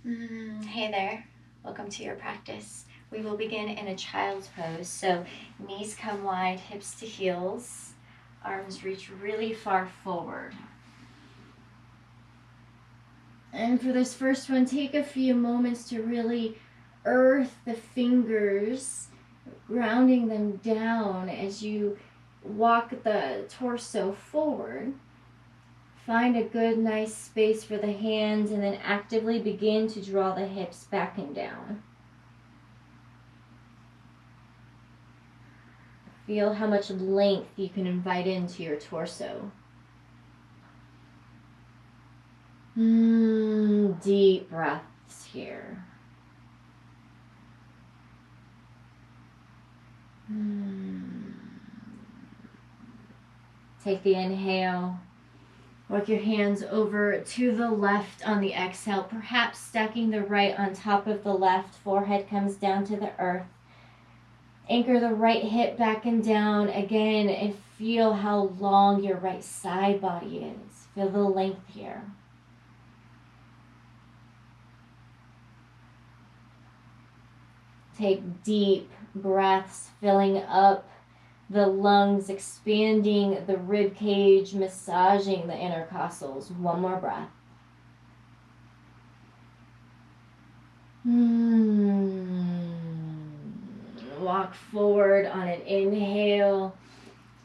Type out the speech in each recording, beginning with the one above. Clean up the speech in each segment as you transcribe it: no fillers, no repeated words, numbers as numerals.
Hey there, welcome to your practice. We will begin in a child's pose. So knees come wide, hips to heels, arms reach really far forward. And for this first one, take a few moments to really earth the fingers, grounding them down as you walk the torso forward. Find a good, nice space for the hands and then actively begin to draw the hips back and down. Feel how much length you can invite into your torso. Deep breaths here. Take the inhale. Work your hands over to the left on the exhale, perhaps stacking the right on top of the left. Forehead comes down to the earth. Anchor the right hip back and down again and feel how long your right side body is. Feel the length here. Take deep breaths, filling up the lungs, expanding the rib cage, massaging the intercostals. One more breath. Walk forward on an inhale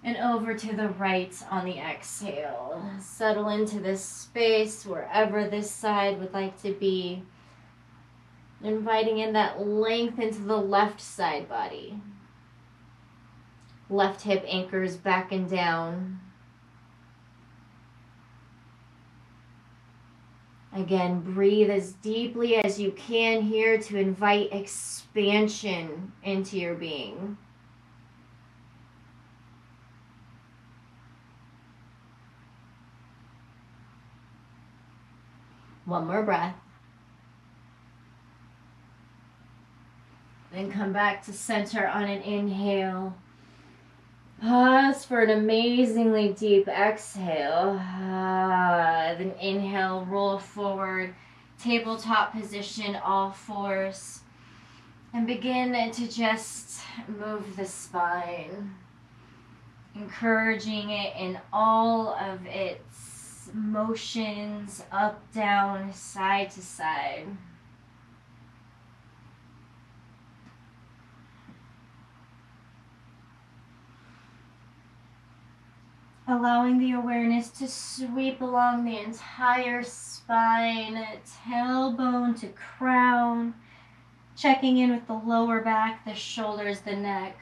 and over to the right on the exhale. Settle into this space wherever this side would like to be. Inviting in that length into the left side body. Left hip anchors back and down. Again, breathe as deeply as you can here to invite expansion into your being. One more breath. Then come back to center on an inhale. Pause for an amazingly deep exhale. Then inhale, roll forward, tabletop position, all fours. And begin to just move the spine. Encouraging it in all of its motions, up, down, side to side. Allowing the awareness to sweep along the entire spine, tailbone to crown, checking in with the lower back, the shoulders, the neck.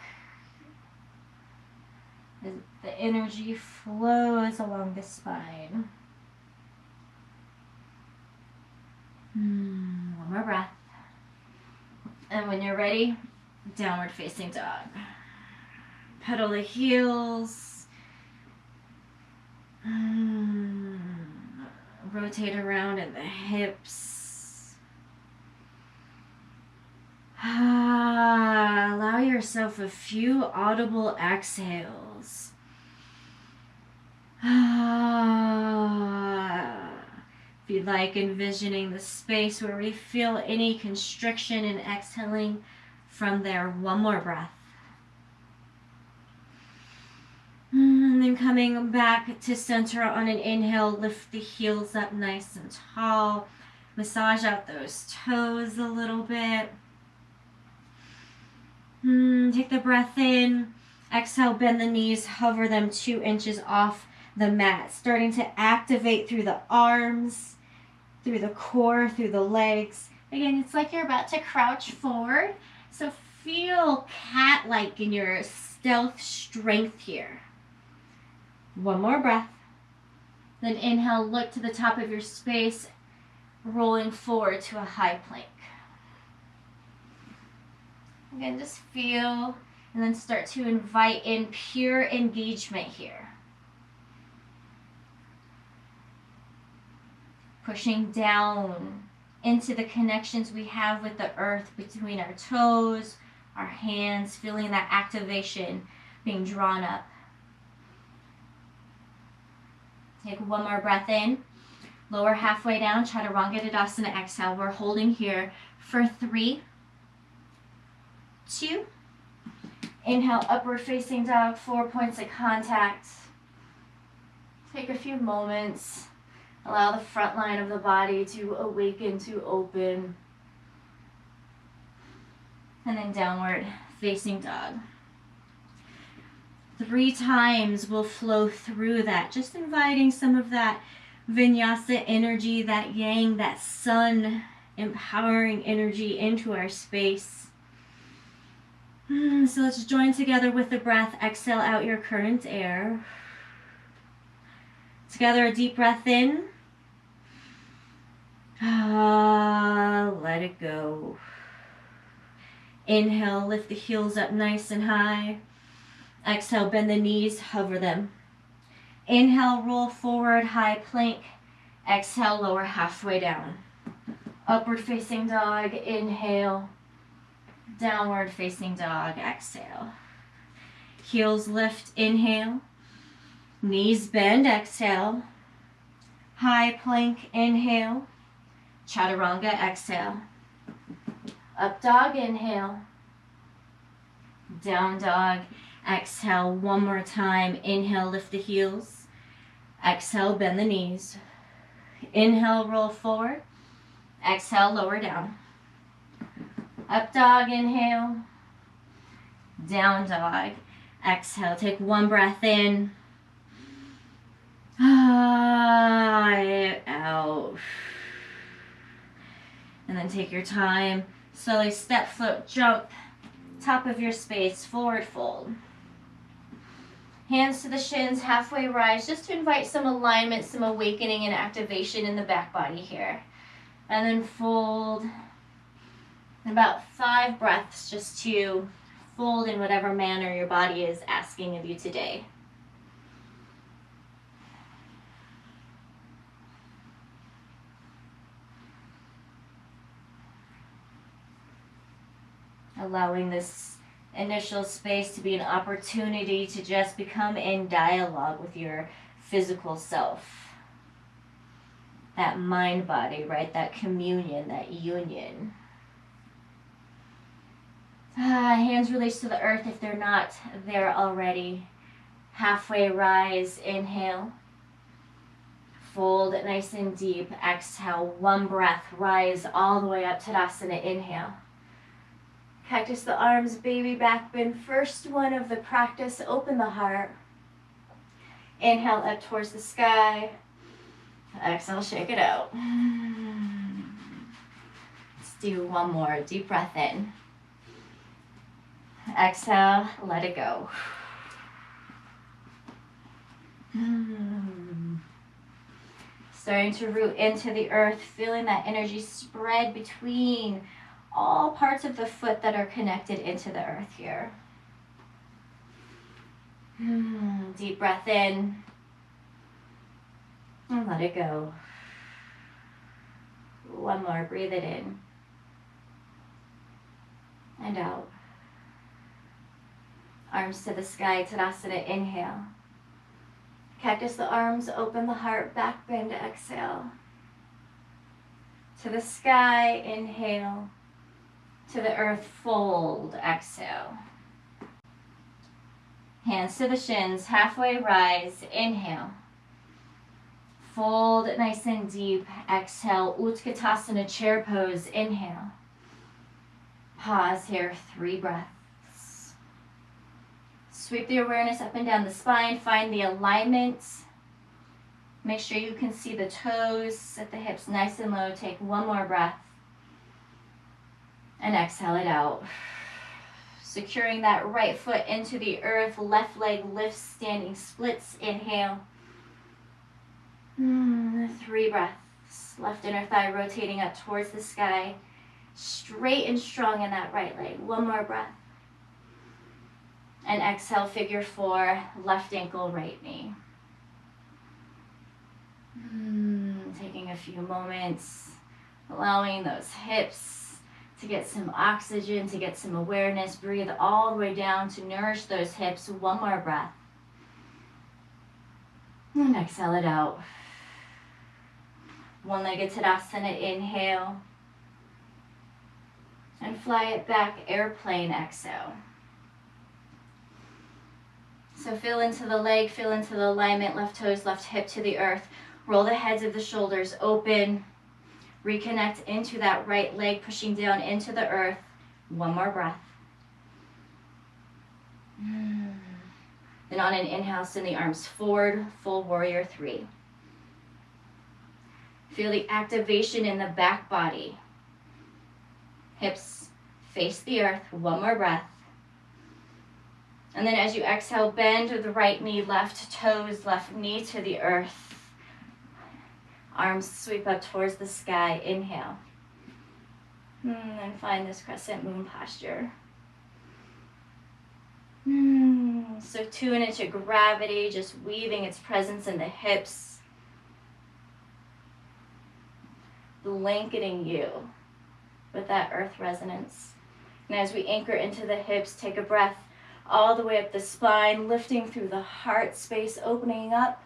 The energy flows along the spine. One more breath. And when you're ready, downward facing dog. Pedal the heels. Rotate around in the hips. Allow yourself a few audible exhales. If you'd like, envisioning the space where we feel any constriction and exhaling from there. One more breath. And then coming back to center on an inhale, lift the heels up nice and tall. Massage out those toes a little bit. Take the breath in. Exhale, bend the knees, hover them 2 inches off the mat. Starting to activate through the arms, through the core, through the legs. Again, it's like you're about to crouch forward. So feel cat-like in your stealth strength here. One more breath. Then inhale, look to the top of your space, rolling forward to a high plank. Again, just feel, and then start to invite in pure engagement here. Pushing down into the connections we have with the earth between our toes, our hands, feeling that activation being drawn up. Take one more breath in. Lower halfway down, Chaturanga Tadasana, exhale. We're holding here for 3, 2. Inhale, upward facing dog, 4 points of contact. Take a few moments. Allow the front line of the body to awaken, to open. And then downward facing dog. 3 times we'll flow through that, just inviting some of that Vinyasa energy, that yang, that sun empowering energy into our space. So let's join together with the breath. Exhale out your current air. Together, a deep breath in. Let it go. Inhale, lift the heels up nice and high. Exhale, bend the knees, hover them. Inhale, roll forward, high plank. Exhale, lower halfway down. Upward facing dog, inhale. Downward facing dog, exhale. Heels lift, inhale. Knees bend, exhale. High plank, inhale. Chaturanga, exhale. Up dog, inhale. Down dog, exhale. One more time. Inhale, lift the heels. Exhale, bend the knees. Inhale, roll forward. Exhale, lower down. Up dog, inhale. Down dog, exhale. Take one breath in. Out. And then take your time. Slowly step, float, jump. Top of your space, forward fold. Hands to the shins, halfway rise, just to invite some alignment, some awakening and activation in the back body here. And then fold. And about 5 breaths just to fold in whatever manner your body is asking of you today. Allowing this initial space to be an opportunity to just become in dialogue with your physical self. That mind-body, right? That communion, that union. Hands release to the earth if they're not there already. Halfway rise, inhale. Fold nice and deep, exhale. One breath, rise all the way up, Tadasana, inhale. Cactus the arms, baby back bend. First one of the practice, open the heart. Inhale up towards the sky. Exhale, shake it out. Let's do one more. Deep breath in. Exhale, let it go. Starting to root into the earth, feeling that energy spread between all parts of the foot that are connected into the earth here. Deep breath in. And let it go. One more, breathe it in. And out. Arms to the sky, Tadasana, inhale. Cactus the arms, open the heart, back bend, exhale. To the sky, inhale. To the earth, fold, exhale. Hands to the shins, halfway rise, inhale. Fold nice and deep, exhale. Utkatasana, chair pose, inhale. Pause here, 3 breaths. Sweep the awareness up and down the spine, find the alignment. Make sure you can see the toes, set the hips nice and low, take one more breath. And exhale it out. Securing that right foot into the earth, left leg lifts, standing splits, inhale. 3 breaths. Left inner thigh rotating up towards the sky. Straight and strong in that right leg. One more breath. And exhale, figure 4, left ankle, right knee. Taking a few moments, allowing those hips to get some oxygen, to get some awareness. Breathe all the way down to nourish those hips. One more breath. And exhale it out. One-legged Tadasana, inhale. And fly it back, airplane, exhale. So feel into the leg, feel into the alignment, left toes, left hip to the earth. Roll the heads of the shoulders open. Reconnect into that right leg, pushing down into the earth. One more breath. Then on an inhale, send the arms forward, full warrior 3. Feel the activation in the back body. Hips face the earth, one more breath. And then as you exhale, bend the right knee, left toes, left knee to the earth. Arms sweep up towards the sky, inhale. And find this crescent moon posture. So tune into gravity, just weaving its presence in the hips. Blanketing you with that earth resonance. And as we anchor into the hips, take a breath all the way up the spine, lifting through the heart space, opening up.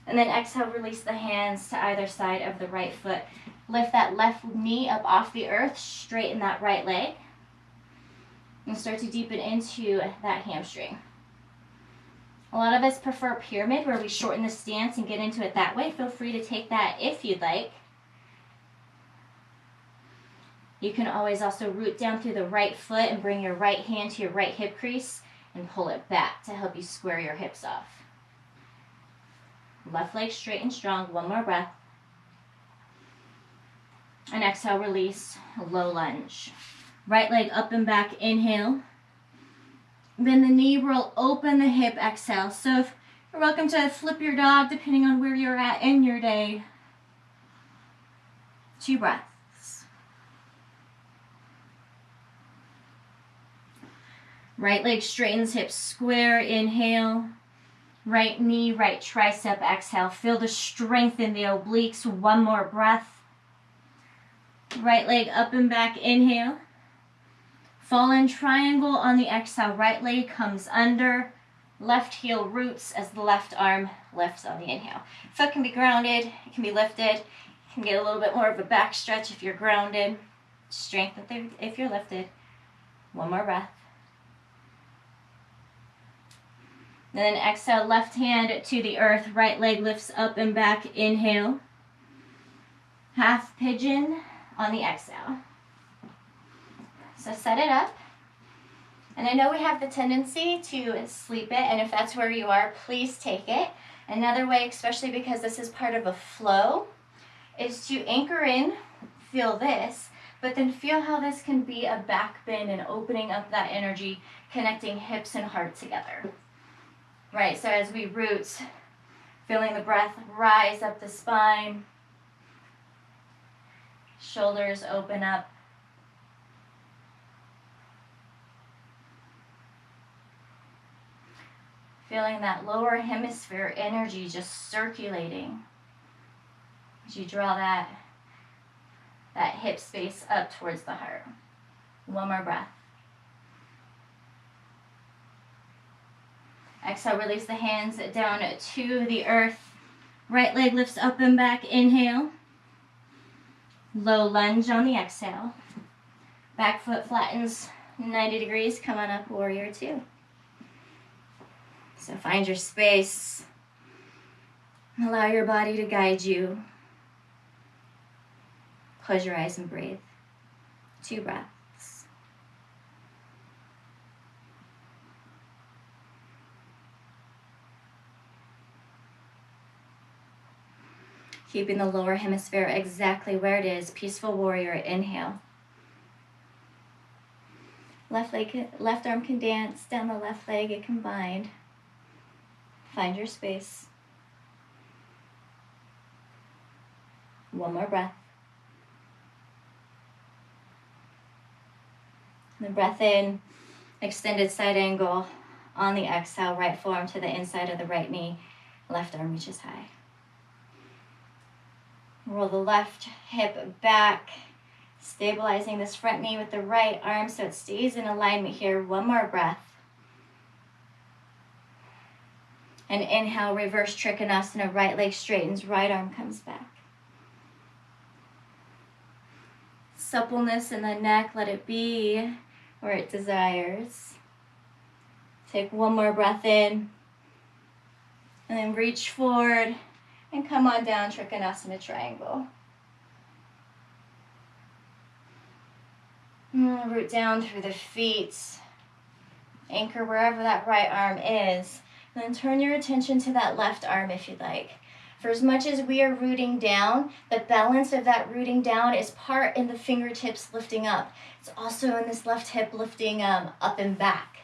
And then exhale, release the hands to either side of the right foot. Lift that left knee up off the earth, straighten that right leg. And start to deepen into that hamstring. A lot of us prefer pyramid, where we shorten the stance and get into it that way. Feel free to take that if you'd like. You can always also root down through the right foot and bring your right hand to your right hip crease and pull it back to help you square your hips off. Left leg straight and strong. One more breath. And exhale, release, low lunge. Right leg up and back, inhale. Bend the knee, roll open the hip, exhale. So if you're welcome to flip your dog depending on where you're at in your day. 2 breaths. Right leg straightens, hips square, inhale. Right knee, right tricep, exhale. Feel the strength in the obliques. One more breath. Right leg up and back, inhale. Fallen triangle on the exhale. Right leg comes under. Left heel roots as the left arm lifts on the inhale. Foot can be grounded. It can be lifted. You can get a little bit more of a back stretch if you're grounded. Strengthen if you're lifted. One more breath. And then exhale, left hand to the earth. Right leg lifts up and back. Inhale. Half pigeon on the exhale. So set it up. And I know we have the tendency to sleep it, and if that's where you are, please take it. Another way, especially because this is part of a flow, is to anchor in, feel this, but then feel how this can be a back bend and opening up that energy, connecting hips and heart together. Right, so as we root, feeling the breath rise up the spine, shoulders open up. Feeling that lower hemisphere energy just circulating as you draw that hip space up towards the heart. One more breath. Exhale, release the hands down to the earth. Right leg lifts up and back. Inhale. Low lunge on the exhale. Back foot flattens 90 degrees. Come on up, warrior 2. So find your space. Allow your body to guide you. Close your eyes and breathe. 2 breaths. Keeping the lower hemisphere exactly where it is. Peaceful warrior, inhale. Left arm can dance down the left leg, it combined. Find your space. One more breath. The breath in, extended side angle on the exhale, right forearm to the inside of the right knee, left arm reaches high. Roll the left hip back, stabilizing this front knee with the right arm so it stays in alignment here. One more breath. And inhale, reverse Trikonasana, right leg straightens, right arm comes back. suppleness in the neck, let it be where it desires. Take one more breath in, and then reach forward and come on down, Trikonasana triangle. Root down through the feet. Anchor wherever that right arm is. And then turn your attention to that left arm if you'd like. For as much as we are rooting down, the balance of that rooting down is part in the fingertips lifting up. It's also in this left hip lifting up and back.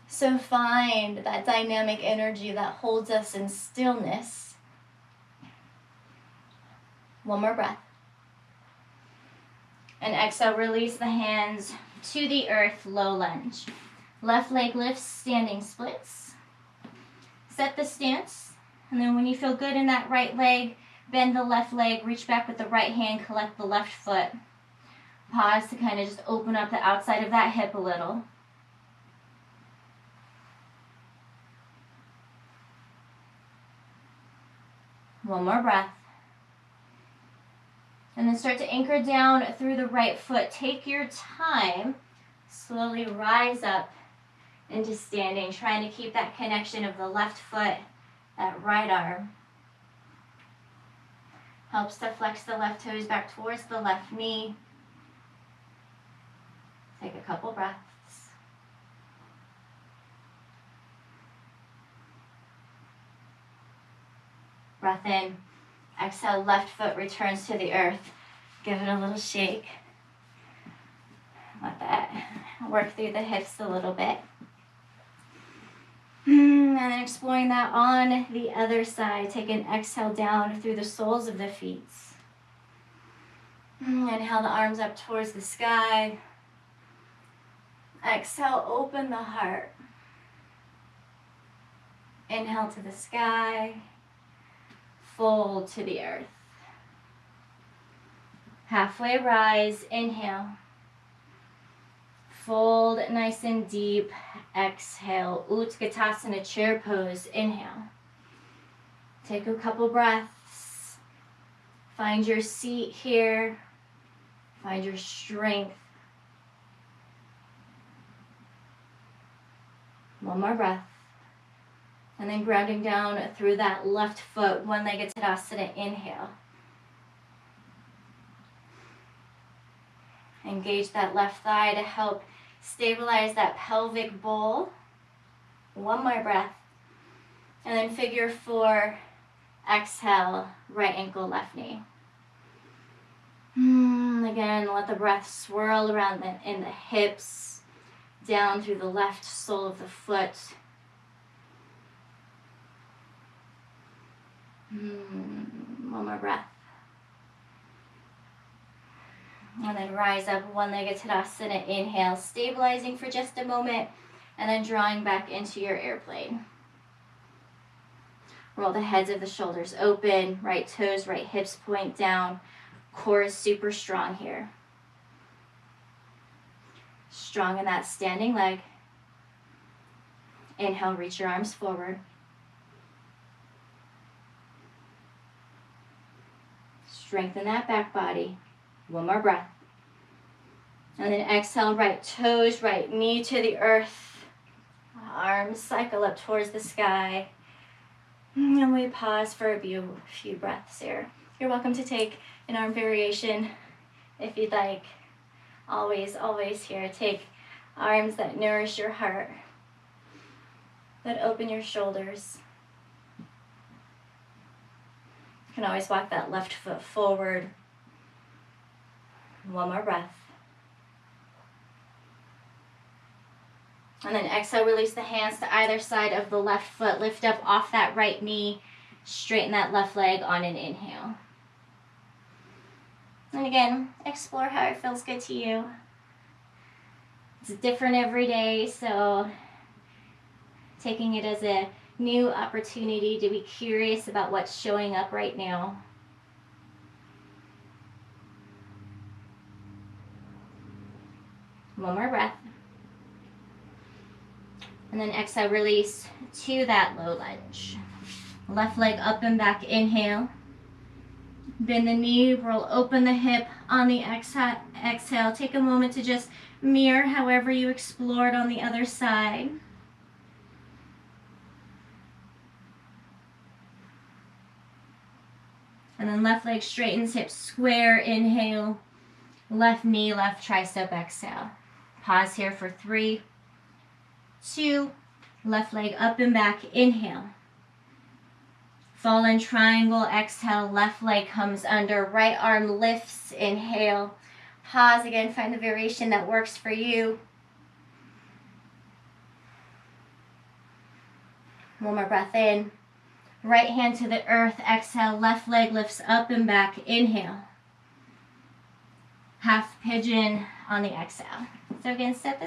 So find that dynamic energy that holds us in stillness. One more breath. And exhale, release the hands to the earth, low lunge. Left leg lifts, standing splits. Set the stance, and then when you feel good in that right leg, bend the left leg, reach back with the right hand, collect the left foot. Pause to kind of just open up the outside of that hip a little. One more breath. And then start to anchor down through the right foot. Take your time. Slowly rise up into standing, trying to keep that connection of the left foot, that right arm. Helps to flex the left toes back towards the left knee. Take a couple breaths. Breath in. Exhale, left foot returns to the earth. Give it a little shake. Let that work through the hips a little bit. And then exploring that on the other side. Take an exhale down through the soles of the feet. Inhale the arms up towards the sky. Exhale, open the heart. Inhale to the sky. Fold to the earth. Halfway rise, inhale. Fold nice and deep, exhale. Utkatasana chair pose, inhale. Take a couple breaths. Find your seat here. Find your strength. One more breath. And then grounding down through that left foot, one-legged Tadasana, inhale. Engage that left thigh to help stabilize that pelvic bowl. One more breath. And then figure four, exhale, right ankle, left knee. Again, let the breath swirl around in the hips, down through the left sole of the foot. One more breath. And then rise up, one-legged Tadasana, inhale, stabilizing for just a moment, and then drawing back into your airplane. Roll the heads of the shoulders open, right toes, right hips point down. Core is super strong here. Strong in that standing leg. Inhale, reach your arms forward. Strengthen that back body. One more breath. And then exhale, right toes, right knee to the earth. Arms cycle up towards the sky. And we pause for a few breaths here. You're welcome to take an arm variation if you'd like. Always, always here. Take arms that nourish your heart, that open your shoulders. You can always walk that left foot forward. One more breath. And then exhale, release the hands to either side of the left foot. Lift up off that right knee. Straighten that left leg on an inhale. And again, explore how it feels good to you. It's different every day, so taking it as a new opportunity to be curious about what's showing up right now. One more breath. And then exhale, release to that low lunge. Left leg up and back, inhale. Bend the knee, roll open the hip on the exhale. Take a moment to just mirror however you explored on the other side. And then left leg straightens, hips square, inhale. Left knee, left tricep, exhale. Pause here for 3, 2, left leg up and back, inhale. Fallen triangle, exhale, left leg comes under, right arm lifts, inhale. Pause again, find the variation that works for you. One more breath in. Right hand to the earth, exhale, left leg lifts up and back, inhale. Half pigeon on the exhale. So again, set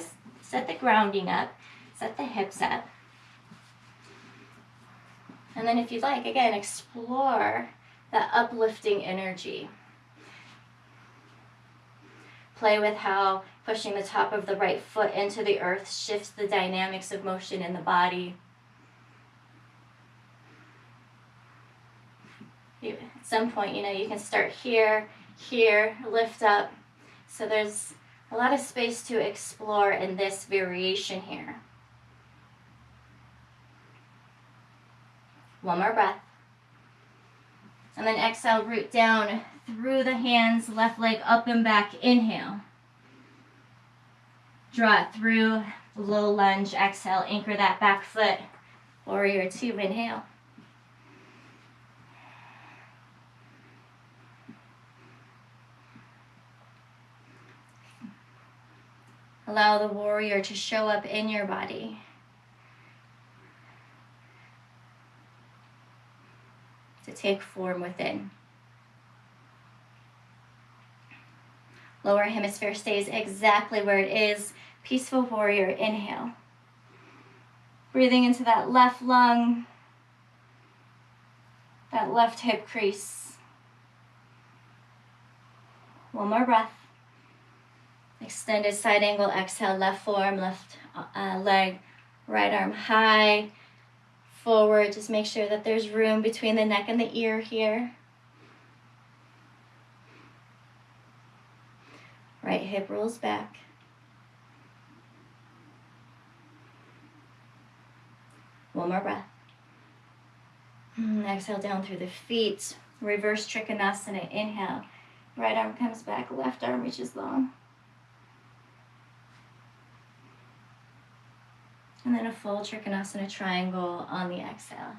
the grounding up, set the hips up. And then if you'd like, again, explore that uplifting energy. Play with how pushing the top of the right foot into the earth shifts the dynamics of motion in the body. At some point, you can start here, lift up. So there's a lot of space to explore in this variation here. One more breath. And then exhale, root down through the hands, left leg up and back, inhale. Draw it through, low lunge, exhale, anchor that back foot, warrior 2, inhale. Allow the warrior to show up in your body. To take form within. Lower hemisphere stays exactly where it is. Peaceful warrior, inhale. Breathing into that left lung, that left hip crease. One more breath. Extended side angle, exhale, left forearm, left leg, right arm high, forward. Just make sure that there's room between the neck and the ear here. Right hip rolls back. One more breath. Exhale down through the feet. Reverse Trikonasana, inhale. Right arm comes back, left arm reaches long. And then a full Trikonasana triangle on the exhale.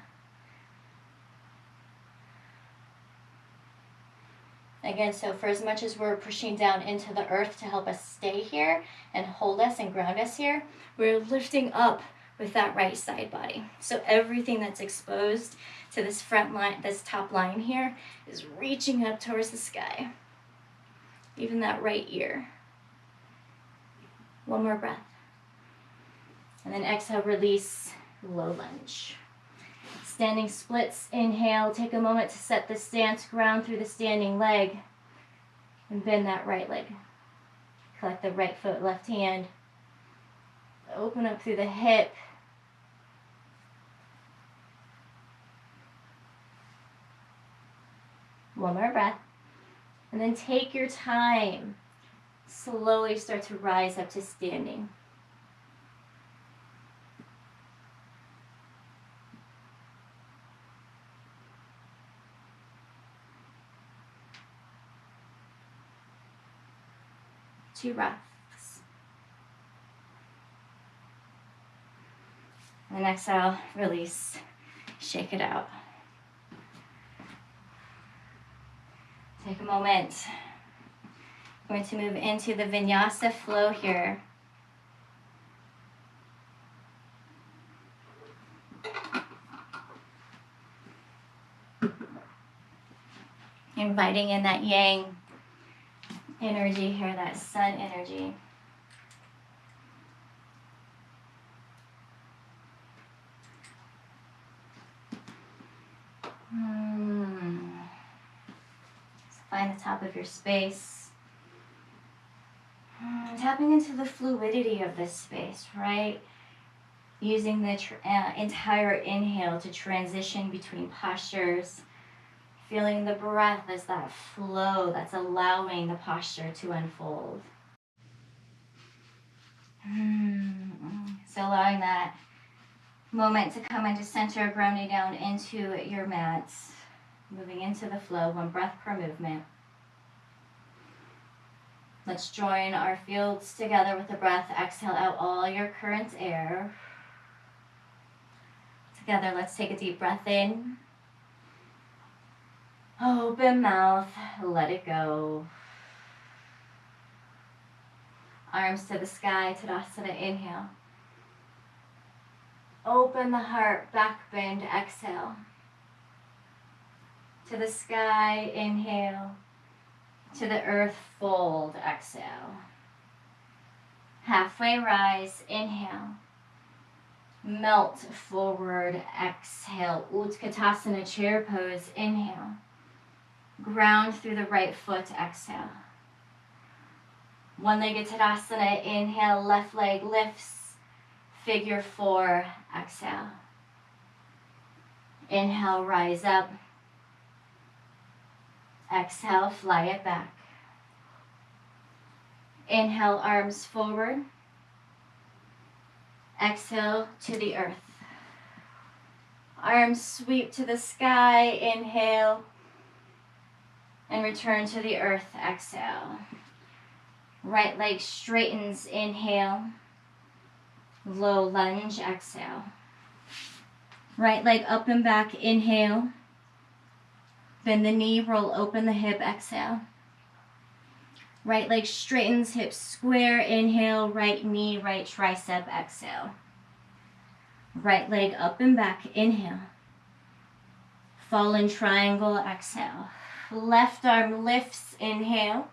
Again, so for as much as we're pushing down into the earth to help us stay here and hold us and ground us here, we're lifting up with that right side body. So everything that's exposed to this front line, this top line here, is reaching up towards the sky. Even that right ear. One more breath. And then exhale, release, low lunge. Standing splits, inhale, take a moment to set the stance, ground through the standing leg, and bend that right leg. Collect the right foot, left hand. Open up through the hip. One more breath. And then take your time. Slowly start to rise up to standing. Two breaths. And exhale, release, shake it out. Take a moment. I'm going to move into the Vinyasa flow here. Inviting in that yang energy here, that sun energy. Find the top of your space. Tapping into the fluidity of this space, right? Using the entire inhale to transition between postures. feeling the breath as that flow that's allowing the posture to unfold. So allowing that moment to come into center, grounding down into your mat, moving into the flow, 1 breath per movement. Let's join our fields together with the breath. Exhale out all your current air. Together, let's take a deep breath in. Open mouth, let it go. Arms to the sky, Tadasana, inhale. Open the heart, back bend, exhale. To the sky, inhale. To the earth, fold, exhale. Halfway rise, inhale. Melt forward, exhale. Utkatasana, chair pose, inhale. Ground through the right foot, exhale. One-legged Tadasana, inhale, left leg lifts, figure 4, exhale. Inhale, rise up. Exhale, fly it back. Inhale, arms forward. Exhale to the earth. Arms sweep to the sky, inhale. And return to the earth, exhale. Right leg straightens, inhale. Low lunge, exhale. Right leg up and back, inhale. Bend the knee, roll open the hip, exhale. Right leg straightens, hips square, inhale. Right knee, right tricep, exhale. Right leg up and back, inhale. Fallen triangle, exhale. Left arm lifts, inhale.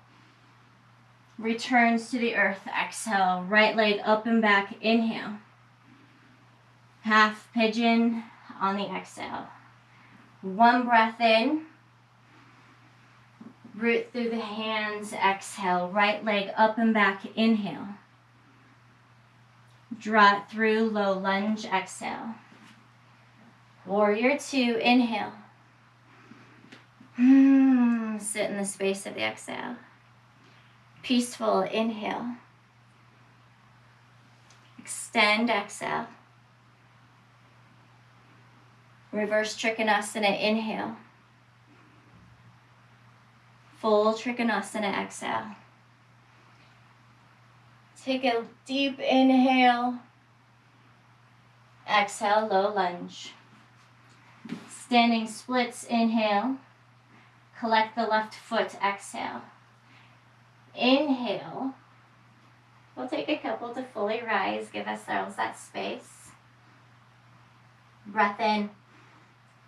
Returns to the earth, exhale. Right leg up and back, inhale. Half pigeon on the exhale. 1 breath in. Root through the hands, exhale. Right leg up and back, inhale. Draw it through, low lunge, exhale. Warrior 2, inhale. Sit in the space of the exhale. Peaceful, inhale. Extend, exhale. Reverse Trikonasana, inhale. Full Trikonasana, exhale. Take a deep inhale. Exhale, low lunge. Standing splits, inhale. Collect the left foot, exhale. Inhale. We'll take a couple to fully rise. Give ourselves that space. Breath in.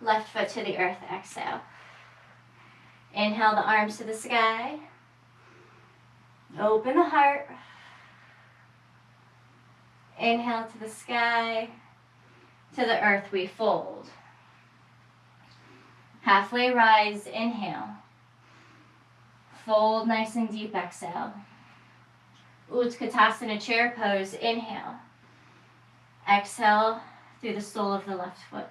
Left foot to the earth, exhale. Inhale the arms to the sky. Open the heart. Inhale to the sky. To the earth we fold. Halfway rise, inhale. Fold nice and deep, exhale. Utkatasana, chair pose, inhale. Exhale through the sole of the left foot.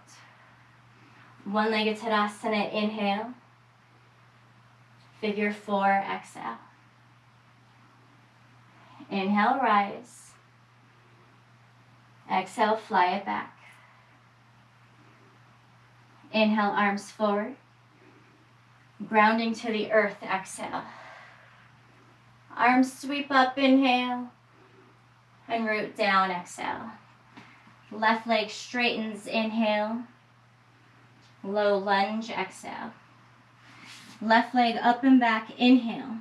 One-legged Tadasana, inhale. Figure 4, exhale. Inhale, rise. Exhale, fly it back. Inhale, arms forward. Grounding to the earth, exhale. Arms sweep up, inhale. And root down, exhale. Left leg straightens, inhale. Low lunge, exhale. Left leg up and back, inhale.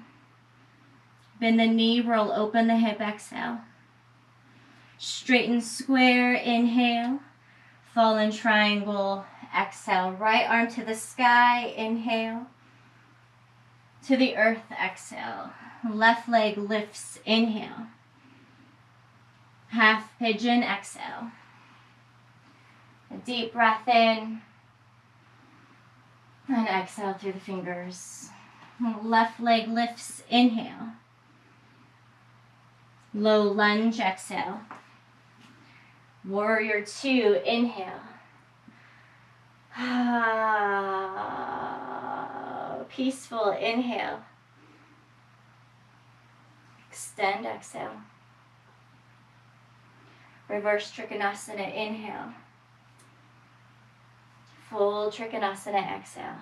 Bend the knee, roll open the hip, exhale. Straighten square, inhale. Fallen triangle, exhale. Right arm to the sky, inhale. To the earth, exhale. Left leg lifts, inhale. Half pigeon, exhale. A deep breath in. And exhale through the fingers. Left leg lifts, inhale. Low lunge, exhale. Warrior 2, inhale. peaceful. Inhale. Extend, exhale. Reverse Trikonasana, inhale. Full Trikonasana, exhale.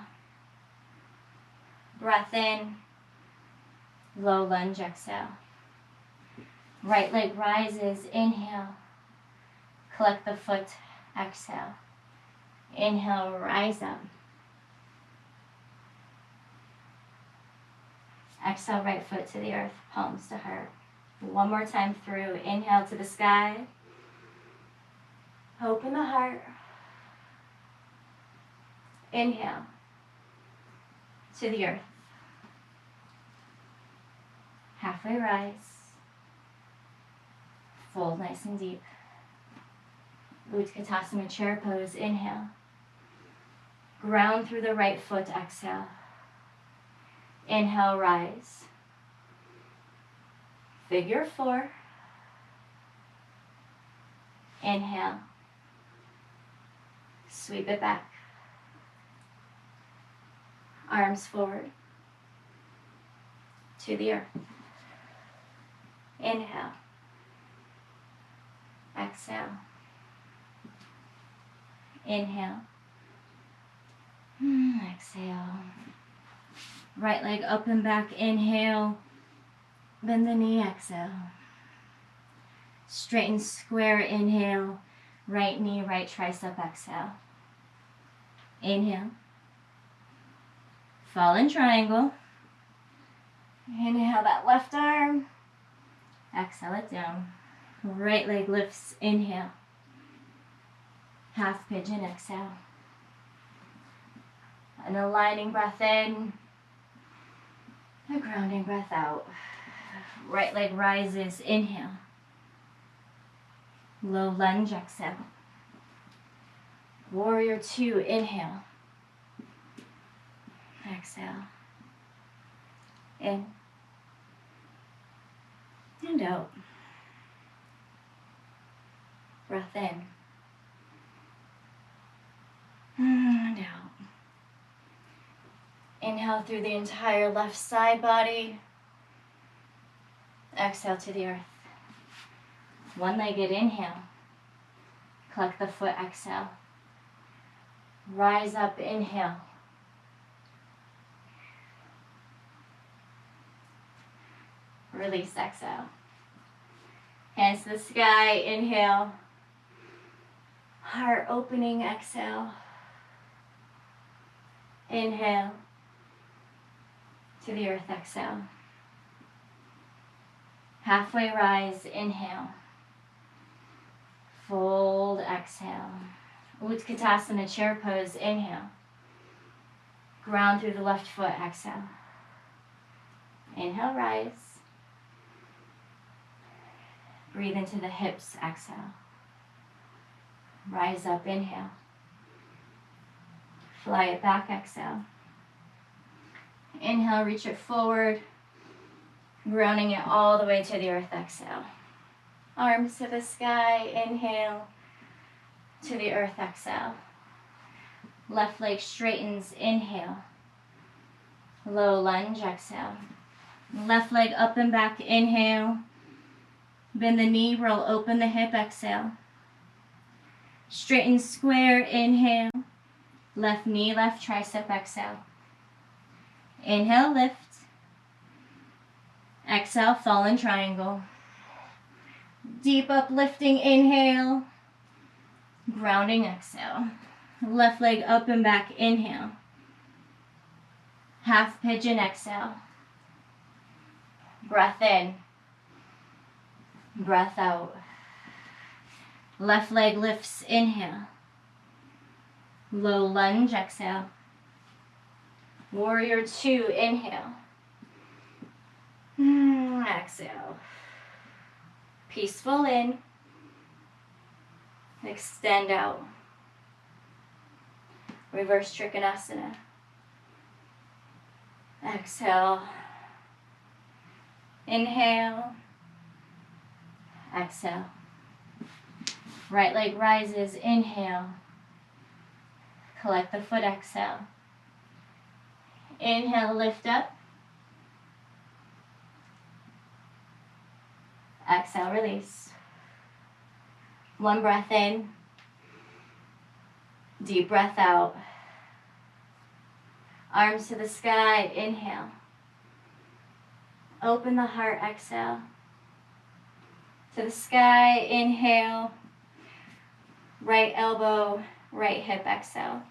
Breath in. Low lunge, exhale. Right leg rises, inhale. Collect the foot, exhale. Inhale, rise up. Exhale, right foot to the earth, palms to heart. One more time through. Inhale to the sky. Open the heart. Inhale to the earth. Halfway rise. Fold nice and deep. Utkatasana chair pose. Inhale. Ground through the right foot. Exhale. Inhale, rise. Figure four. Inhale. Sweep it back. Arms forward to the earth. Inhale. Exhale. Inhale. Exhale. Right leg up and back. Inhale. Bend the knee. Exhale. Straighten square. Inhale. Right knee, right tricep. Exhale. Inhale. Fallen triangle. Inhale that left arm. Exhale it down. Right leg lifts. Inhale. Half pigeon. Exhale. An aligning breath in. A grounding breath out. Right leg rises. Inhale. Low lunge. Exhale. Warrior two. Inhale. Exhale. In. And out. Breath in. And out. Inhale through the entire left side body. Exhale to the earth. One-legged inhale. Collect the foot, exhale. Rise up, inhale. Release, exhale. Hands to the sky, inhale. Heart opening, exhale. Inhale. To the earth, exhale. Halfway rise, inhale. Fold, exhale. Utkatasana chair pose, inhale. Ground through the left foot, exhale. Inhale, rise. Breathe into the hips, exhale. Rise up, inhale. Fly it back, exhale. Inhale, reach it forward. Grounding it all the way to the earth, exhale. Arms to the sky, inhale. To the earth, exhale. Left leg straightens, inhale. Low lunge, exhale. Left leg up and back, inhale. Bend the knee, roll open the hip, exhale. Straighten square, inhale. Left knee, left tricep, exhale. Inhale, lift. Exhale, fallen triangle. Deep uplifting, inhale. Grounding, exhale. Left leg up and back, inhale. Half pigeon, exhale. Breath in. Breath out. Left leg lifts, inhale. Low lunge, exhale. Warrior two, inhale. Exhale. Peaceful in. Extend out. Reverse Trikonasana. Exhale. Inhale. Exhale. Right leg rises. Inhale. Collect the foot. Exhale. Inhale, lift up. Exhale, release. One breath in. Deep breath out. Arms to the sky, inhale. Open the heart, exhale. To the sky, inhale. Right elbow, right hip, exhale.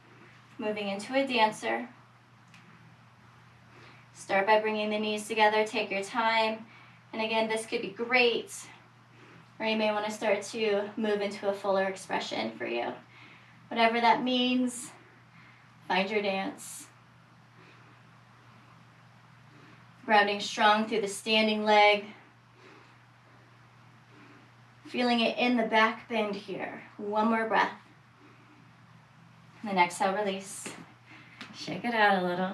Moving into a dancer. Start by bringing the knees together, take your time. And again, this could be great, or you may want to start to move into a fuller expression for you. Whatever that means, find your dance. Grounding strong through the standing leg. Feeling it in the back bend here. One more breath. And then exhale, release. Shake it out a little.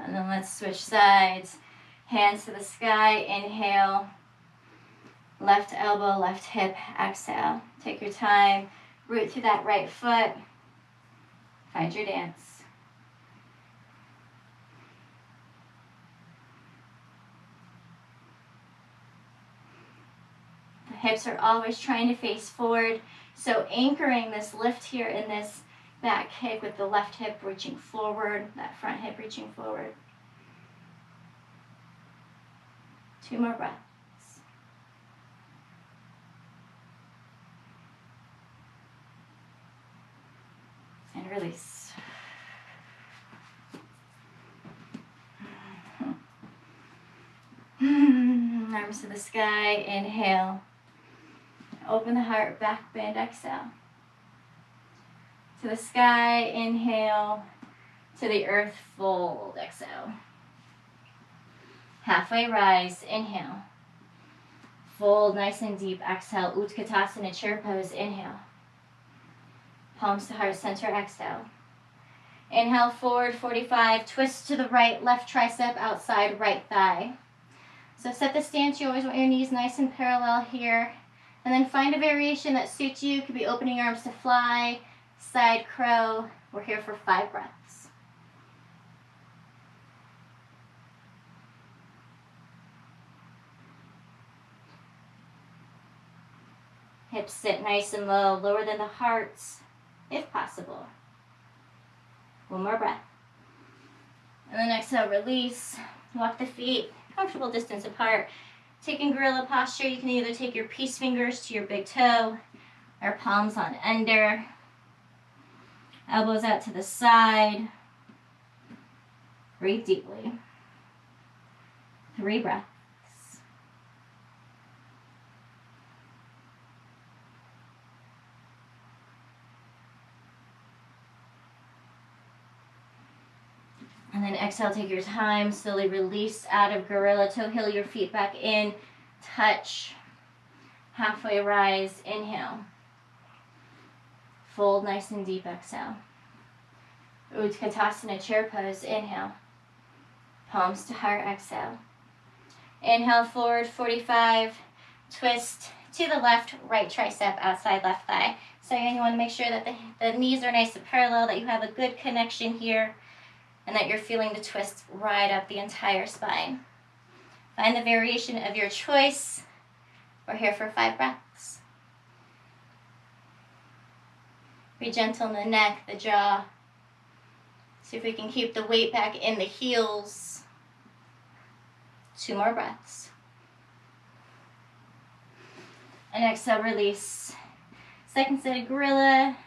And then let's switch sides. Hands to the sky, inhale. Left elbow, left hip, exhale. Take your time. Root through that right foot. Find your dance. The hips are always trying to face forward. So anchoring this lift here in this back kick with the left hip reaching forward, that front hip reaching forward. 2 more breaths. And release. Arms to the sky, inhale. Open the heart, back bend, exhale. To the sky, inhale. To the earth, fold, exhale. Halfway rise, inhale. Fold nice and deep, exhale. Utkatasana, chair pose, inhale. Palms to heart center, exhale. Inhale, forward, 45. Twist to the right, left tricep outside, right thigh. So set the stance. You always want your knees nice and parallel here. And then find a variation that suits you. Could be opening your arms to fly, side crow. We're here for 5 breaths. Hips sit nice and low, lower than the hearts, if possible. 1 more breath. And then exhale, release. Walk the feet comfortable distance apart. Taking gorilla posture, you can either take your peace fingers to your big toe or palms on under. Elbows out to the side. Breathe deeply. 3 breaths. And then exhale, take your time, slowly release out of gorilla, toe heel your feet back in, touch, halfway rise, inhale. Fold nice and deep, exhale. Utkatasana, chair pose, inhale. Palms to heart, exhale. Inhale, forward, 45, twist to the left, right tricep, outside left thigh. So again, you want to make sure that the knees are nice and parallel, that you have a good connection here, and that you're feeling the twist right up the entire spine. Find the variation of your choice. We're here for 5 breaths. Be gentle in the neck, the jaw. See if we can keep the weight back in the heels. 2 more breaths. And exhale, release. Second set of gorilla.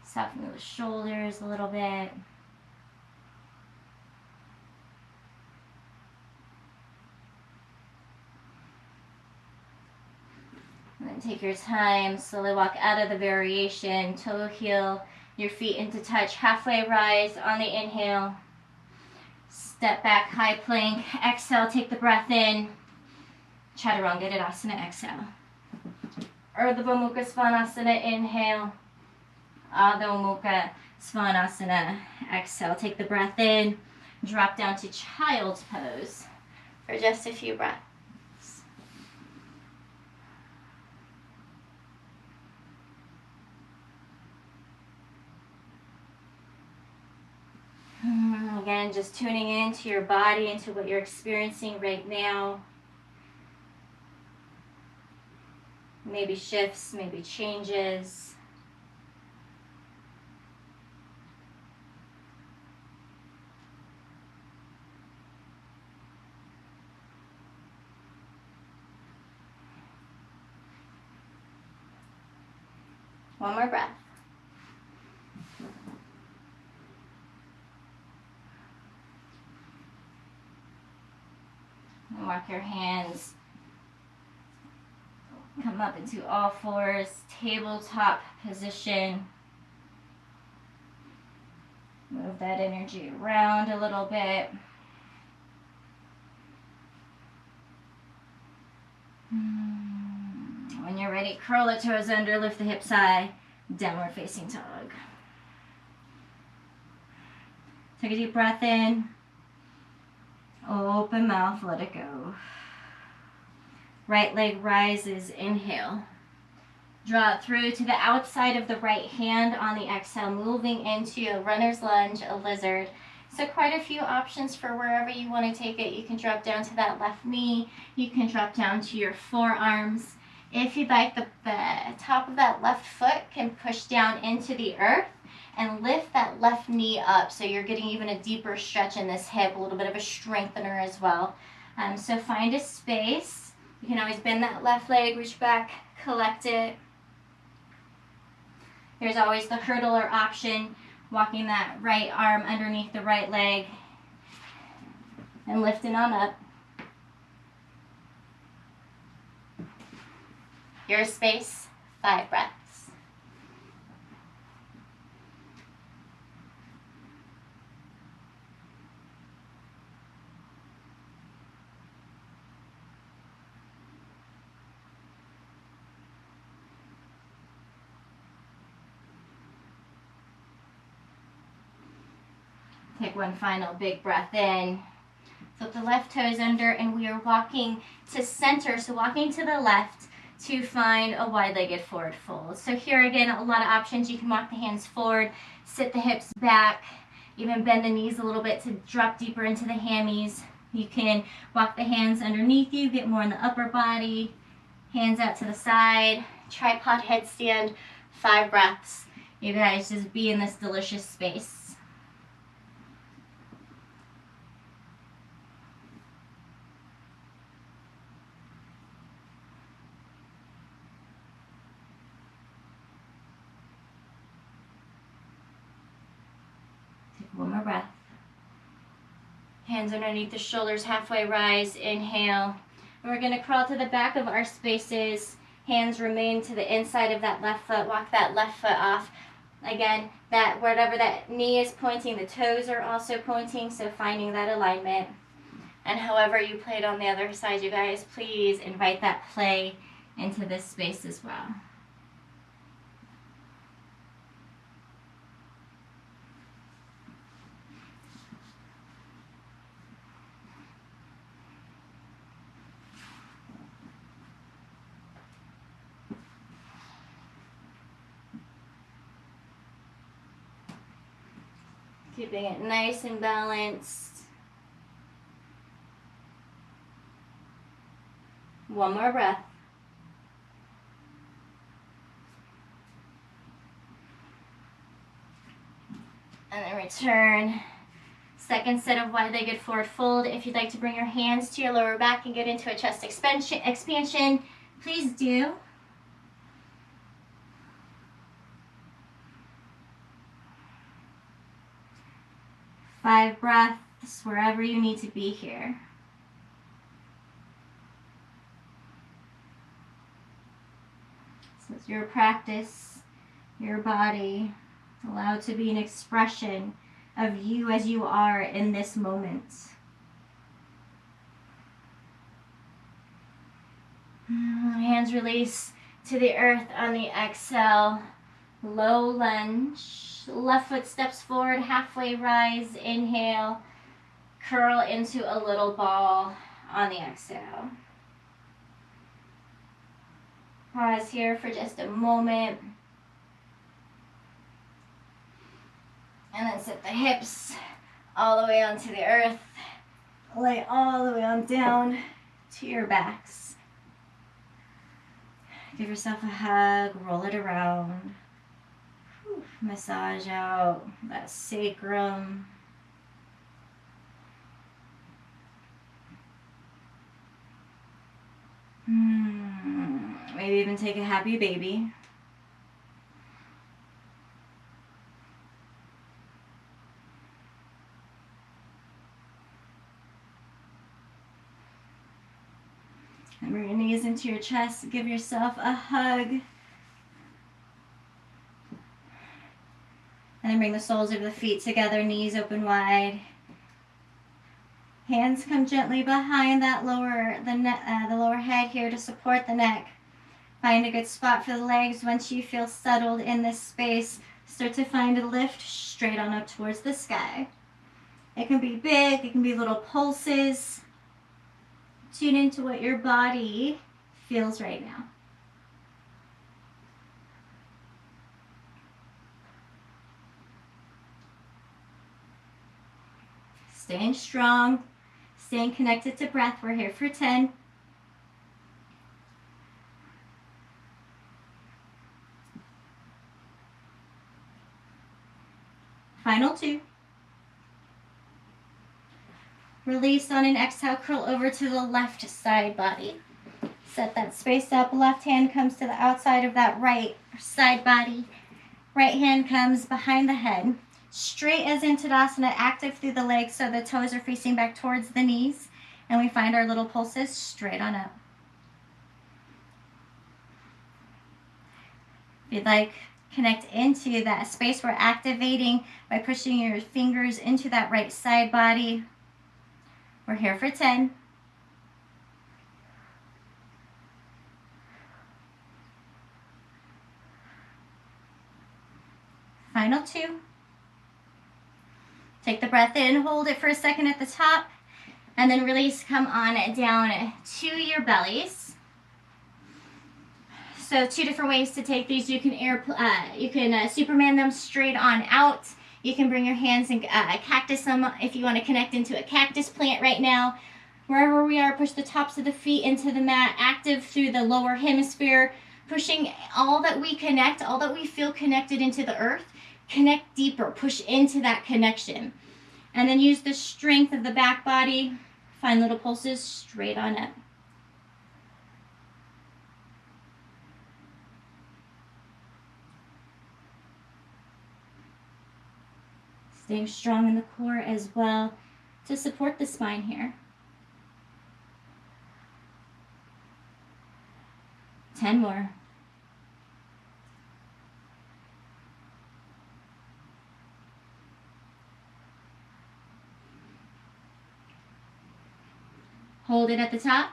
Soften the shoulders a little bit. And then take your time, slowly walk out of the variation, toe heel your feet into touch, halfway rise on the inhale. Step back, high plank, exhale, take the breath in. Chaturanga Tadasana, exhale. Ardha Mukha Svanasana, inhale. Adho Mukha Svanasana, exhale. Take the breath in, drop down to child's pose for just a few breaths. Again, just tuning into your body, into what you're experiencing right now. Maybe shifts, maybe changes. One more breath. And walk your hands. Come up into all fours, tabletop position. Move that energy around a little bit. When you're ready, curl the toes under, lift the hips high, downward facing dog. Take a deep breath in. Open mouth, let it go. Right leg rises, inhale. Draw it through to the outside of the right hand on the exhale, moving into a runner's lunge, a lizard. So quite a few options for wherever you want to take it. You can drop down to that left knee. You can drop down to your forearms. If you'd like, the top of that left foot can push down into the earth and lift that left knee up. So you're getting even a deeper stretch in this hip, a little bit of a strengthener as well. So find a space. You can always bend that left leg, reach back, collect it. There's always the hurdler option, walking that right arm underneath the right leg and lifting on up. Your space, 5 breaths. Take one final big breath in. Flip the left toes under, and we are walking to center. So walking to the left to find a wide-legged forward fold. So here again, a lot of options. You can walk the hands forward, sit the hips back, even bend the knees a little bit to drop deeper into the hammies. You can walk the hands underneath you, get more in the upper body, hands out to the side, tripod headstand, 5 breaths. You guys just be in this delicious space. One more breath. Hands underneath the shoulders, halfway rise, inhale. And we're gonna crawl to the back of our spaces. Hands remain to the inside of that left foot. Walk that left foot off. Again, that wherever that knee is pointing, the toes are also pointing, so finding that alignment. And however you played on the other side, you guys, please invite that play into this space as well. Keeping it nice and balanced. One more breath. And then return. Second set of wide-legged forward fold. If you'd like to bring your hands to your lower back and get into a chest expansion, please do. Five breaths wherever you need to be here. So it's your practice, your body, allowed to be an expression of you as you are in this moment. Hands release to the earth on the exhale. Low lunge. Left foot steps forward, halfway rise. Inhale. Curl into a little ball on the exhale. Pause here for just a moment. And then sit the hips all the way onto the earth. Lay all the way on down to your backs. Give yourself a hug, roll it around. Massage out that sacrum. Maybe even take a happy baby. And bring your knees into your chest. Give yourself a hug. And then bring the soles of the feet together, knees open wide. Hands come gently behind that the lower head here to support the neck. Find a good spot for the legs. Once you feel settled in this space, start to find a lift straight on up towards the sky. It can be big, it can be little pulses. Tune into what your body feels right now. Staying strong, staying connected to breath. We're here for 10. Final 2. Release on an exhale, curl over to the left side body. Set that space up. Left hand comes to the outside of that right side body. Right hand comes behind the head. Straight as in Tadasana, active through the legs so the toes are facing back towards the knees. And we find our little pulses straight on up. If you'd like, connect into that space we're activating by pushing your fingers into that right side body. We're here for 10. Final 2. Take the breath in, hold it for a second at the top, and then release, come on down to your bellies. So 2 different ways to take these. You can Superman them straight on out. You can bring your hands and cactus them if you want to connect into a cactus plant right now. Wherever we are, push the tops of the feet into the mat, active through the lower hemisphere, pushing all that we connect, all that we feel connected into the earth. Connect deeper, push into that connection. And then use the strength of the back body. Find little pulses straight on up. Staying strong in the core as well to support the spine here. 10 more. Hold it at the top.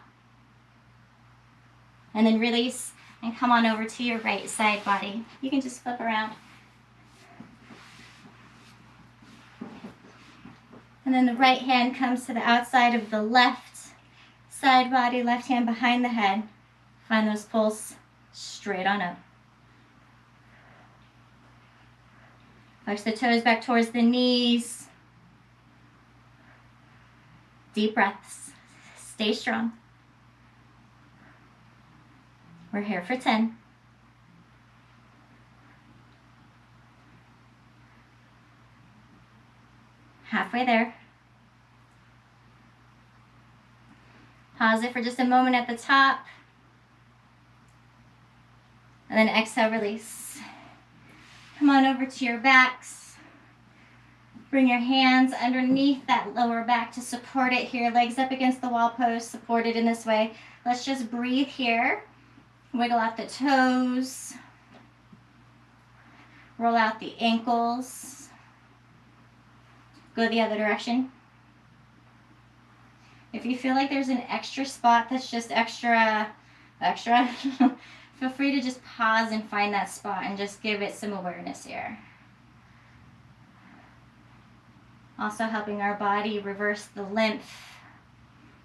And then release and come on over to your right side body. You can just flip around. And then the right hand comes to the outside of the left side body, left hand behind the head. Find those pulse straight on up. Flex the toes back towards the knees. Deep breaths. Stay strong. We're here for 10. Halfway there. Pause it for just a moment at the top. And then exhale, release. Come on over to your backs. Bring your hands underneath that lower back to support it here. Legs up against the wall pose, supported in this way. Let's just breathe here. Wiggle out the toes. Roll out the ankles. Go the other direction. If you feel like there's an extra spot that's just extra, feel Feel free to just pause and find that spot and just give it some awareness here. Also helping our body reverse the lymph,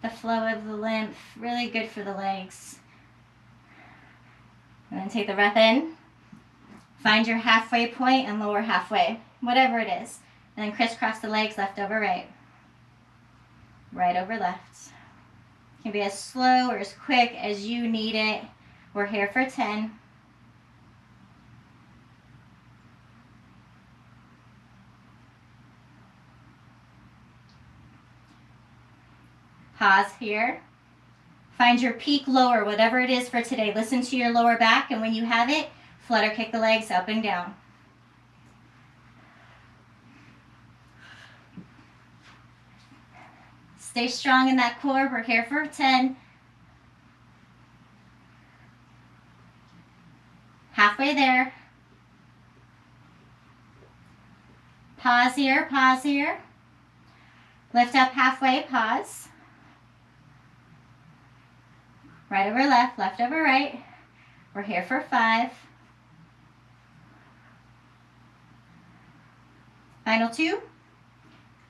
the flow of the lymph, really good for the legs. And then take the breath in. Find your halfway point and lower halfway, whatever it is. And then crisscross the legs, left over right. Right over left. It can be as slow or as quick as you need it. We're here for 10. Pause here. Find your peak lower, whatever it is for today. Listen to your lower back, and when you have it, flutter kick the legs up and down. Stay strong in that core. We're here for 10. Halfway there. Pause here, pause here. Lift up halfway, pause. Right over left, left over right. We're here for 5. Final 2.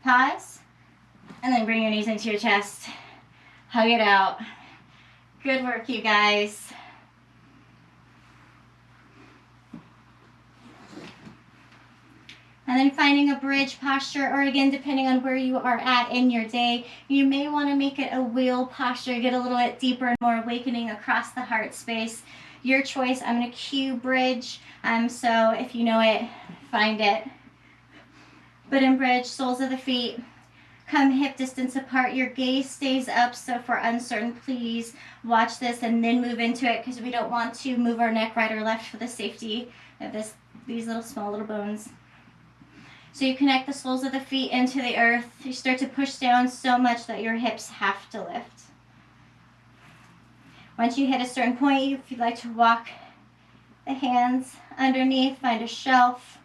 Pause. And then bring your knees into your chest. Hug it out. Good work, you guys. And then finding a bridge posture, or again, depending on where you are at in your day, you may want to make it a wheel posture, get a little bit deeper and more awakening across the heart space. Your choice. I'm going to cue bridge. So if you know it, find it. But in bridge, soles of the feet come hip distance apart. Your gaze stays up. So if we're uncertain, please watch this and then move into it, because we don't want to move our neck right or left for the safety of these little small little bones. So you connect the soles of the feet into the earth. You start to push down so much that your hips have to lift. Once you hit a certain point, if you'd like to walk the hands underneath, find a shelf.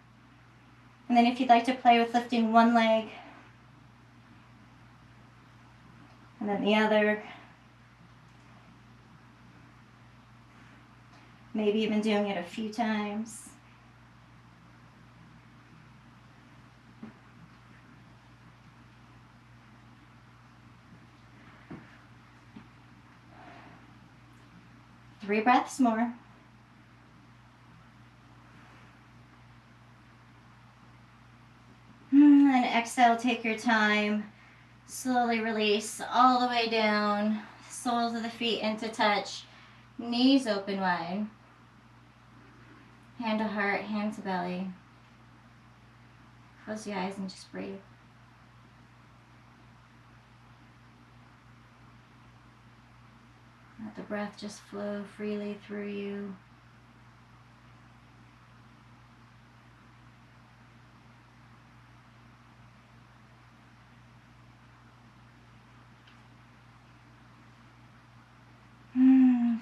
And then if you'd like to play with lifting one leg and then the other. Maybe even doing it a few times. Three breaths more. And exhale, take your time. Slowly release all the way down. Soles of the feet into touch. Knees open wide. Hand to heart, hand to belly. Close your eyes and just breathe. Let the breath just flow freely through you.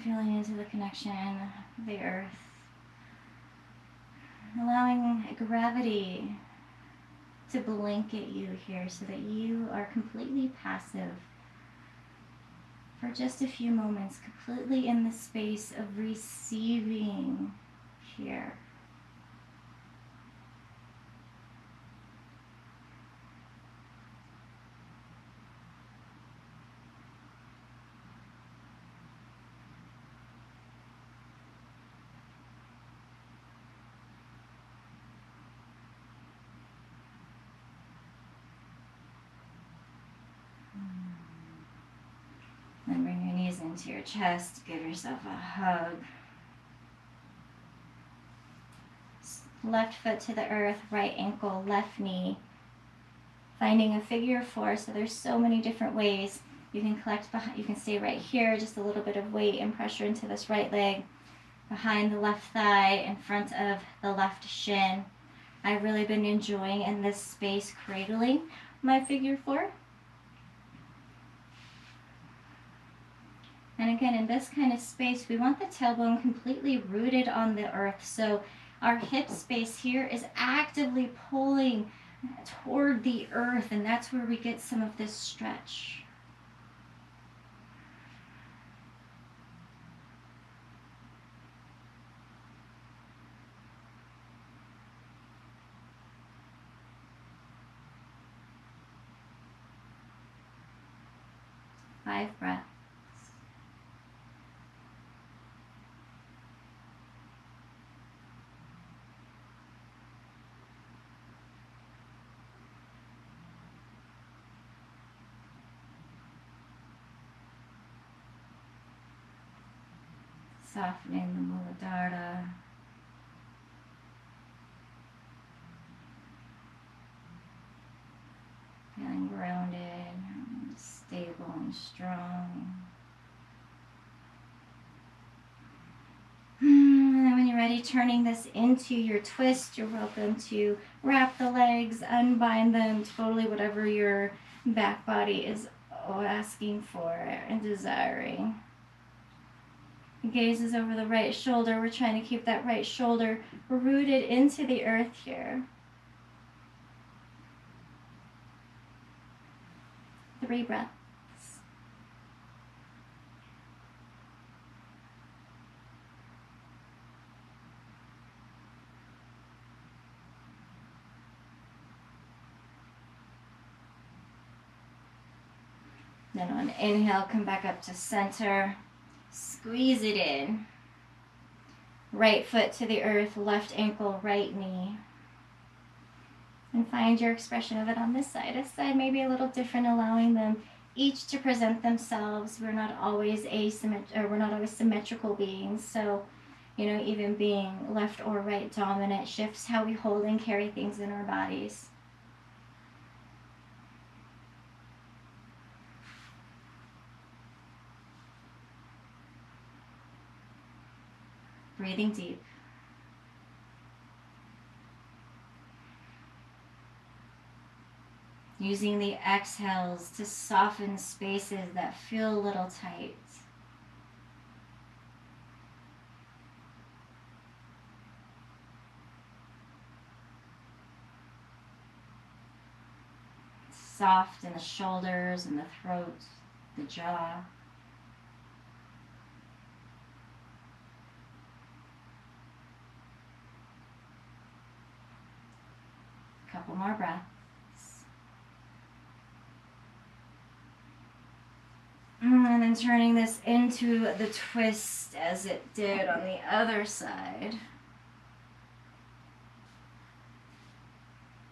Feeling into the connection of the earth. Allowing gravity to blanket you here so that you are completely passive for just a few moments, completely in the space of receiving here. Then bring your knees into your chest, give yourself a hug. Left foot to the earth, right ankle, left knee. Finding a figure 4, so there's so many different ways. You can collect behind, you can stay right here, just a little bit of weight and pressure into this right leg, behind the left thigh, in front of the left shin. I've really been enjoying in this space cradling my figure 4. And again, in this kind of space, we want the tailbone completely rooted on the earth. So our hip space here is actively pulling toward the earth, and that's where we get some of this stretch. 5 breaths. Softening the Muladhara. Feeling grounded, stable and strong. And then when you're ready, turning this into your twist, you're welcome to wrap the legs, unbind them, totally whatever your back body is asking for and desiring. Gaze is over the right shoulder. We're trying to keep that right shoulder rooted into the earth here. 3 breaths. Then on inhale, come back up to center. Squeeze it in. Right foot to the earth, left ankle, right knee. And find your expression of it on this side. This side may be a little different, allowing them each to present themselves. We're not always symmetrical beings. So, even being left or right dominant shifts how we hold and carry things in our bodies. Breathing deep. Using the exhales to soften spaces that feel a little tight. Soft in the shoulders and the throat, the jaw. Couple more breaths. And then turning this into the twist as it did on the other side.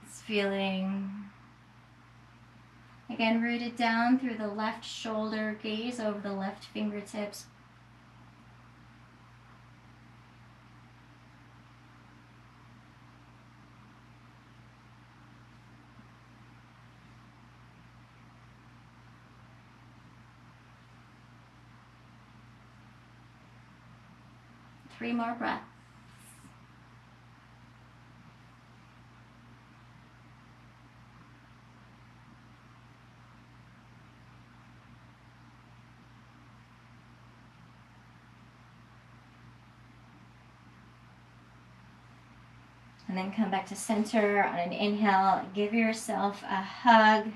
It's feeling, again, rooted down through the left shoulder, gaze over the left fingertips. Three more breaths. And then come back to center on an inhale. Give yourself a hug.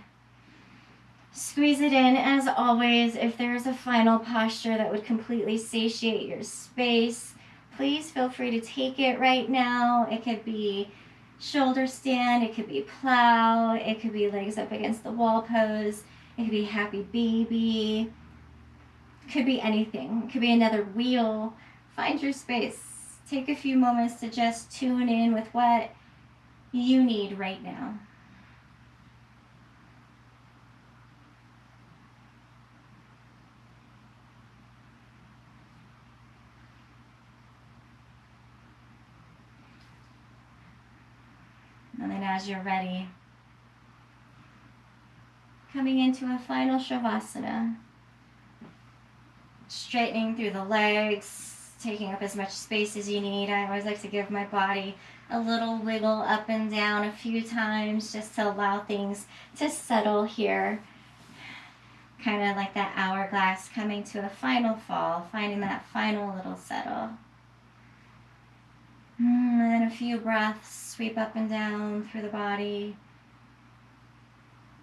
Squeeze it in. As always, if there's a final posture that would completely satiate your space, please feel free to take it right now. It could be shoulder stand, it could be plow, it could be legs up against the wall pose, it could be happy baby, it could be anything. It could be another wheel. Find your space. Take a few moments to just tune in with what you need right now. And then as you're ready, coming into a final Shavasana, straightening through the legs, taking up as much space as you need. I always like to give my body a little wiggle up and down a few times just to allow things to settle here. Kind of like that hourglass coming to a final fall, finding that final little settle. And then a few breaths, sweep up and down through the body.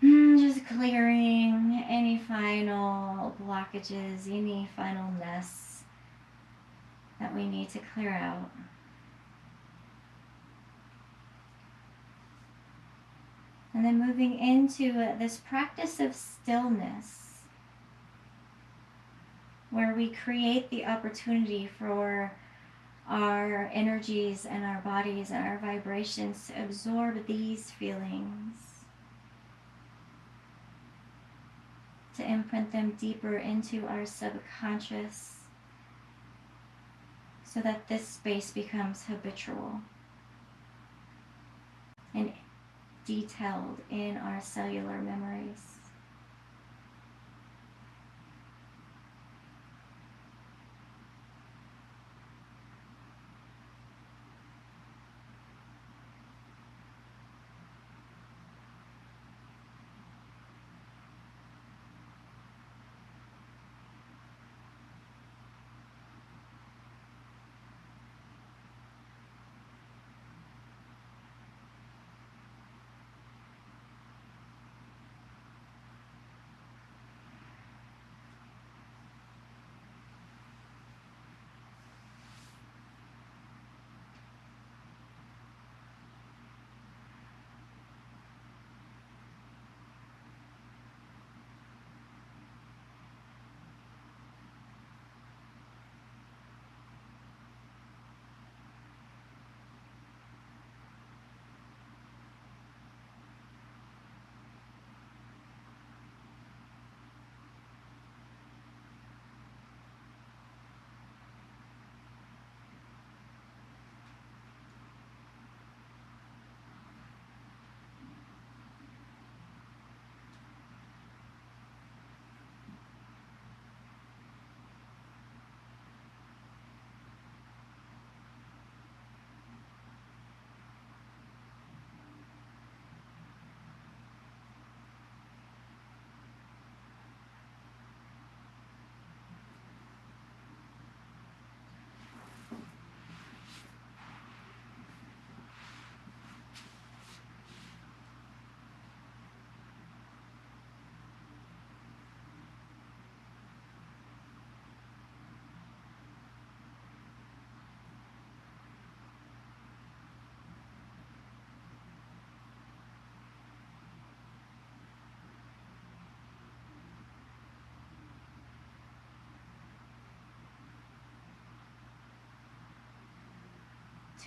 Just clearing any final blockages, any final nests that we need to clear out. And then moving into this practice of stillness. where we create the opportunity for our energies and our bodies and our vibrations to absorb these feelings, to imprint them deeper into our subconscious, so that this space becomes habitual and detailed in our cellular memories.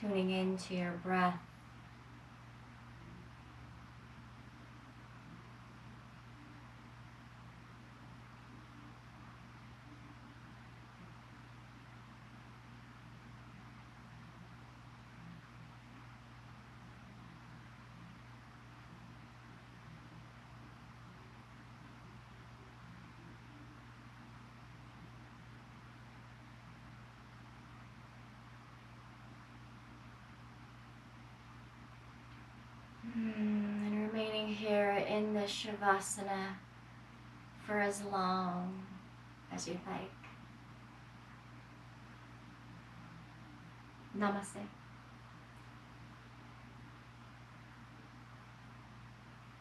Tuning into your breath. And remaining here in this Shavasana for as long as you'd like. Namaste.